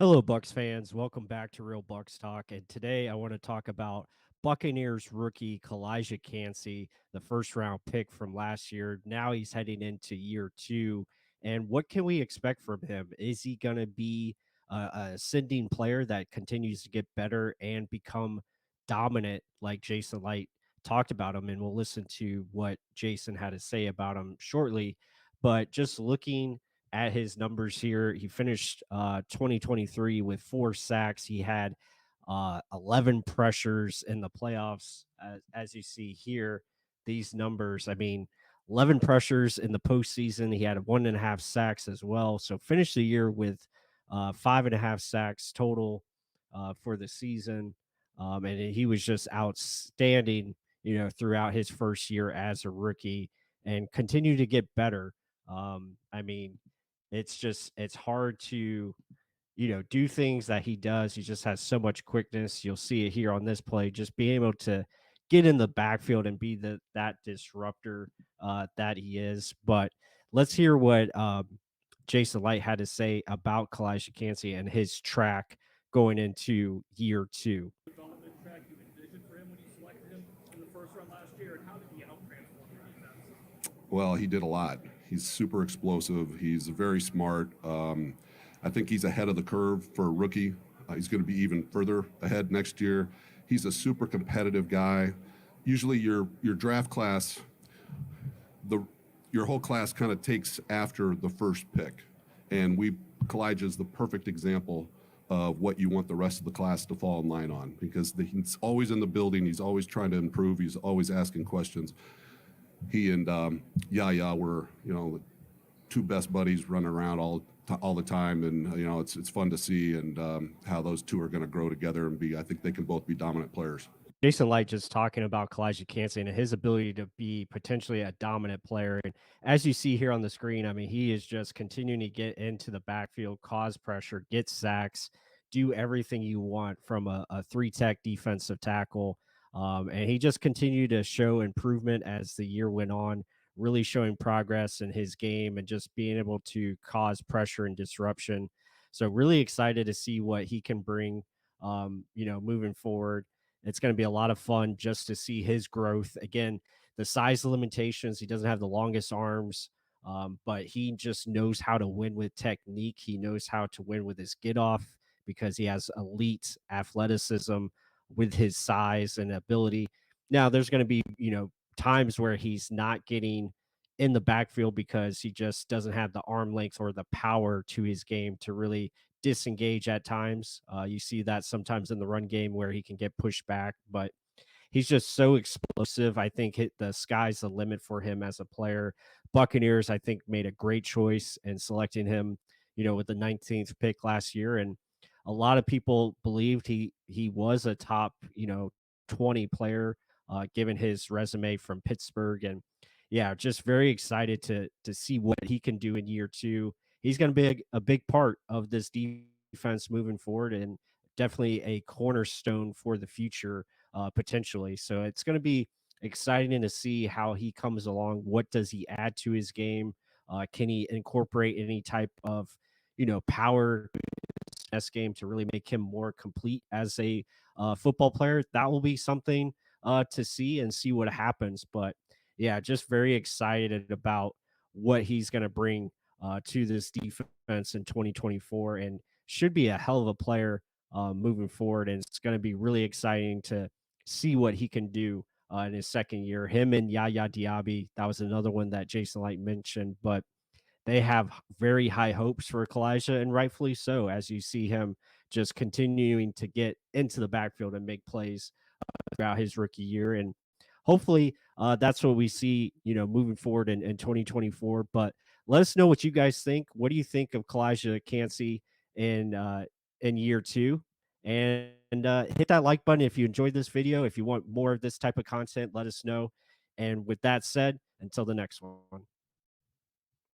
Hello, Bucks fans. Welcome back to Real Bucks Talk. And today I want to talk about Buccaneers rookie Kalijah Kancey, the first round pick from last year. Now he's heading into year two. And what can we expect from him? Is he going to be a ascending player that continues to get better and become dominant like Jason Light talked about him? And we'll listen to what Jason had to say about him shortly. But just looking at his numbers here. He finished 2023 with 4 sacks. He had 11 pressures in the playoffs. As you see here, these numbers, I mean, 11 pressures in the postseason. He had 1.5 sacks as well. So finished the year with 5.5 sacks total for the season. And he was just outstanding, throughout his first year as a rookie and continue to get better. I mean, it's hard to do things that he does. He just has so much quickness. You'll see it here on this play, just being able to get in the backfield and be that disruptor that he is. But let's hear what Jason Light had to say about Kalijah Kancey and his track going into year two. Development track you envisioned for him when you selected him in the first round last year, and how did he help transform your defense? Well, he did a lot. He's super explosive. He's very smart. I think he's ahead of the curve for a rookie. He's going to be even further ahead next year. He's a super competitive guy. Usually, your draft class, the your whole class kind of takes after the first pick, and Kalijah is the perfect example of what you want the rest of the class to fall in line on because he's always in the building. He's always trying to improve. He's always asking questions. He and Yaya were, the two best buddies running around all the time, and it's fun to see and how those two are going to grow together and be. I think they can both be dominant players. Jason Light just talking about Kalijah Kancey and his ability to be potentially a dominant player. And as you see here on the screen, I mean, he is just continuing to get into the backfield, cause pressure, get sacks, do everything you want from a three-tech defensive tackle. And he just continued to show improvement as the year went on, really showing progress in his game and just being able to cause pressure and disruption. So really excited to see what he can bring, moving forward. It's going to be a lot of fun just to see his growth. Again, the size limitations, he doesn't have the longest arms, but he just knows how to win with technique. He knows how to win with his get off because he has elite athleticism with his size and ability. Now, there's going to be, times where he's not getting in the backfield because he just doesn't have the arm length or the power to his game to really disengage at times. You see that sometimes in the run game where he can get pushed back, but he's just so explosive. I think the sky's the limit for him as a player. Buccaneers, I think, made a great choice in selecting him, with the 19th pick last year. And a lot of people believed he was a top, 20 player, given his resume from Pittsburgh. And yeah, just very excited to see what he can do in year two. He's going to be a big part of this defense moving forward and definitely a cornerstone for the future, potentially. So it's going to be exciting to see how he comes along. What does he add to his game? Can he incorporate any type of, power S game to really make him more complete as a football player? That will be something to see what happens. But yeah, just very excited about what he's going to bring to this defense in 2024 and should be a hell of a player moving forward. And it's going to be really exciting to see what he can do in his second year. Him and Yaya Diaby, that was another one that Jason Light mentioned, but they have very high hopes for Kalijah, and rightfully so, as you see him just continuing to get into the backfield and make plays throughout his rookie year. And hopefully that's what we see, moving forward in 2024. But let us know what you guys think. What do you think of Kalijah Kancey in year two? And hit that like button if you enjoyed this video. If you want more of this type of content, let us know. And with that said, until the next one.